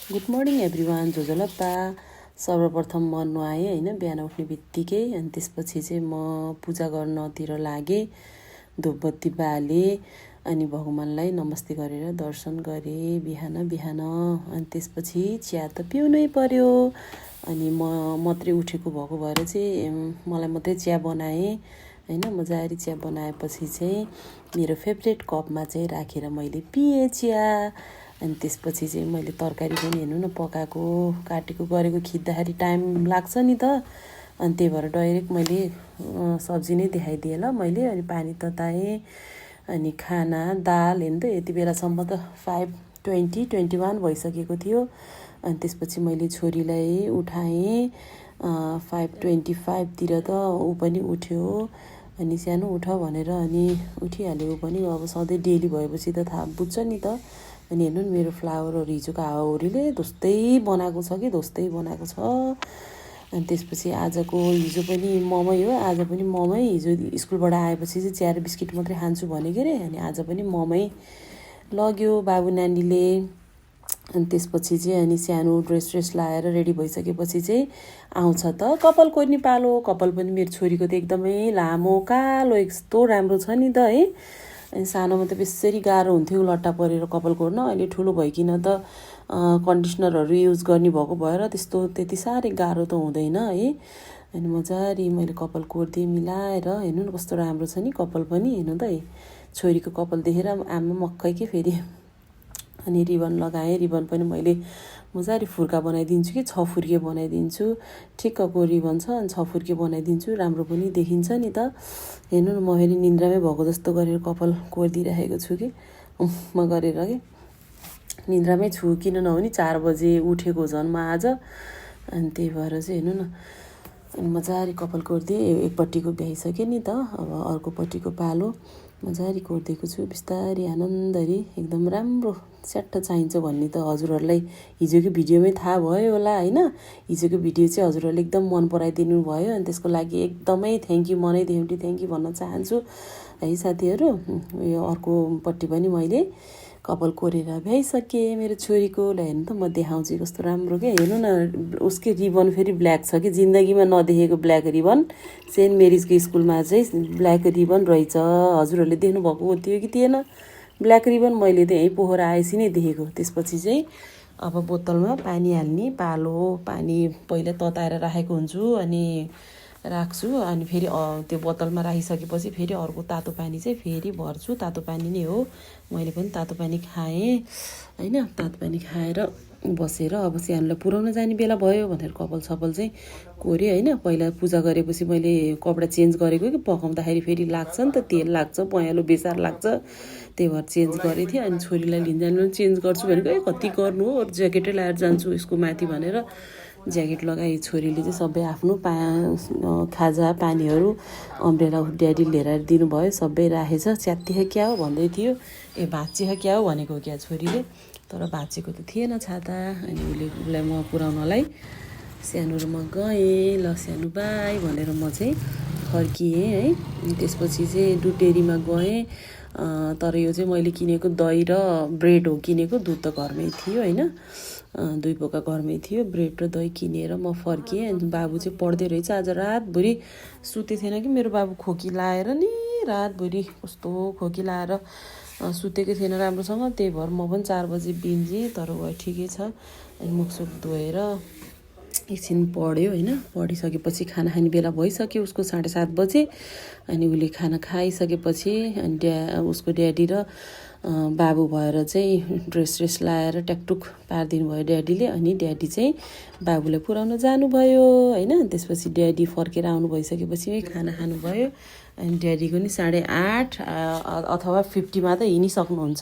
Good morning everyone जोजलप्पा। सर्वप्रथम म नुहाएँ होइन, बिहान उठ्ने बित्तिकै। अनि त्यसपछि चाहिँ म पूजा गर्नतिर लागेँ, धुपबत्ती बालेँ, अनि भगवान्लाई नमस्ते गरेर दर्शन गरेँ बिहान बिहान। अनि त्यसपछि चिया त पिउनै पर्यो। अनि म मात्रै उठेको भएको भएर चाहिँ मलाई मात्रै चिया बनाएँ होइन। मजाले चिया बनाएपछि चाहिँ मेरो फेभरेट कपमा चाहिँ राखेर मैले पिएँ चिया। अनि त्यसपछि चाहिँ मैले तरकारी पनि हेर्नु न पकाएको काटेको गरेको खिच्दाखेरि टाइम लाग्छ नि त। अनि त्यही भएर डाइरेक्ट मैले सब्जी नै देखाइदिएँ ल मैले। अनि पानी तताएँ, अनि खाना दाल हेर्नु त यति बेलासम्म त 5:21 भइसकेको थियो। अनि त्यसपछि मैले छोरीलाई उठाएँ 5:25तिर त ऊ पनि उठ्यो। अनि सानो उठ भनेर अनि उठिहाल्यो ऊ पनि। अब सधैँ डेली भएपछि त थाहा बुझ्छ नि त। अनि हेर्नु नि मेरो फ्लावरहरू हिजोको हावाहुरीले ध्वस्तै बनाएको छ कि ध्वस्तै बनाएको छ। अनि त्यसपछि आजको हिजो पनि ममै हो, आज पनि ममै। हिजो स्कुलबाट आएपछि चाहिँ चिया र बिस्किट मात्रै खान्छु भनेको अरे। अनि आज पनि ममै लग्यो बाबु नानीले। अनि त्यसपछि चाहिँ अनि सानो ड्रेस लाएर रेडी भइसकेपछि चाहिँ आउँछ त कपाल कोर्ने पालो। कपाल पनि मेरो छोरीको त एकदमै लामो कालो यस्तो राम्रो छ नि त है। अनि सानोमा त बेसरी गाह्रो हुन्थ्यो लट्टा परेर कपाल कोर्न। अहिले ठुलो भइकन त कन्डिसनरहरू युज गर्ने भएको भएर त्यति साह्रै गाह्रो त हुँदैन है। अनि मजाले मैले कपाल कोर्दिएँ मिलाएर। हेर्नु न कस्तो राम्रो छ नि कपाल पनि। हेर्नु त है छोरीको कपाल देखेर आमा मक्कै के फेरि। अनि रिबन लगाएँ, रिबन पनि मैले मजाले फुर्का बनाइदिन्छु कि 6 फुर्के बनाइदिन्छु। ठिक्कको रिबन छ अनि 6 फुर्के बनाइदिन्छु, राम्रो पनि देखिन्छ नि त। हेर्नु न म फेरि निन्द्रामै भएको जस्तो गरेर कपाल कोरिदिइराखेको छु कि म गरेर कि निन्द्रामै छु। किन नहुने 4 बजे उठेको झन् म आज। अनि त्यही भएर चाहिँ हेर्नु न अनि मजाले कपाल कोरिदिएँ। एकपट्टिको भ्याइसक्यो नि त, अब अर्कोपट्टिको पालो मजाले कोरिदिएको छु बिस्तारी आनन्दरी। एकदम राम्रो स्याट्ट चाहिन्छ भन्ने त हजुरहरूलाई हिजोको भिडियोमै थाहा भयो होला होइन। हिजोको भिडियो चाहिँ हजुरहरूले एकदम मन पराइदिनु भयो। अनि त्यसको लागि एकदमै थ्याङ्क यू, मनैदेखि थ्याङ्क यू भन्न चाहन्छु है साथीहरू। यो अर्कोपट्टि पनि मैले कपाल कोरेर भ्याइसकेँ मेरो छोरीको। ल हेर्नु त म देखाउँछु कस्तो राम्रो के। हेर्नु न उसकै रिबन फेरि ब्ल्याक छ कि, जिन्दगीमा नदेखेको ब्ल्याक रिबन। सेन्ट मेरिजको स्कुलमा चाहिँ ब्ल्याक रिबन रहेछ। हजुरहरूले देख्नुभएको थियो कि थिएन ब्ल्याक रिबन? मैले त यहीँ पोखरा आएपछि नै देखेको। त्यसपछि चाहिँ अब बोतलमा पानी हाल्ने पालो। पानी पहिला तताएर राखेको हुन्छु अनि राख्छु। अनि फेरि त्यो बोतलमा राखिसकेपछि फेरि अर्को तातो पानी चाहिँ फेरि भर्छु। तातो पानी नै हो, मैले पनि तातो पानी खाएँ होइन। तातो पानी खाएर बसेर अब सानोलाई पुऱ्याउन जाने बेला भयो भनेर कपाल सपाल चाहिँ कोरेँ होइन। पहिला पूजा गरेपछि मैले कपडा चेन्ज गरेको कि पकाउँदाखेरि फेरि लाग्छ नि त, तेल लाग्छ, पहेँलो बेसार लाग्छ। त्यही भएर चेन्ज गरेको थिएँ। अनि छोरीलाई लिन जानु चेन्ज गर्छु भनेको कति गर्नु हो, ज्याकेटै लगाएर जान्छु यसको माथि भनेर ज्याकेट लगाएँ। छोरीले चाहिँ सबै आफ्नो खाजा पानीहरू अम्ब्रेला ड्याडी लिएर दिनुभयो, सबै राखेछ। च्यात्तिख क्या हो भन्दै थियो, भाँचिख क्या हो भनेको क्या छोरीले, तर भाँचेको त थिएन छाता। अनि उसलाई म पुऱ्याउनलाई सानो र म गएँ। ल सानो बाई भनेर म चाहिँ फर्किएँ है। त्यसपछि चाहिँ दुध डेरीमा गएँ। तर यो चाहिँ मैले किनेको दही र ब्रेड हो किनेको, दुध त घरमै थियो होइन। 2 पोका घरमै थियो। ब्रेड र दही किनेर म फर्किएँ। अनि बाबु चाहिँ पढ्दै रहेछ। आज रातभरि सुते थिएन कि मेरो बाबु, खोकी लाएर नि रातभरि कस्तो खोकी लाएर सुतेको थिएन राम्रोसँग। त्यही भएर म पनि 4 बजे बिन्जेँ, तर भयो ठिकै छ। अनि मुखसुख धोएर एकछिन पढ्यो होइन। पढिसकेपछि खाना खाने बेला भइसक्यो उसको 7:30 बजे। अनि उसले खाना खाइसकेपछि अनि उसको ड्याडी र बाबु भएर चाहिँ ड्रेस लाएर ट्याकटुक पारिदिनु भयो ड्याडीले। अनि ड्याडी चाहिँ बाबुलाई पुऱ्याउन जानुभयो होइन। त्यसपछि ड्याडी फर्केर आउनु भइसकेपछि खाना खानुभयो। अनि ड्याडीको नि 8:30 अथवा 50मा त हिँडिसक्नुहुन्छ।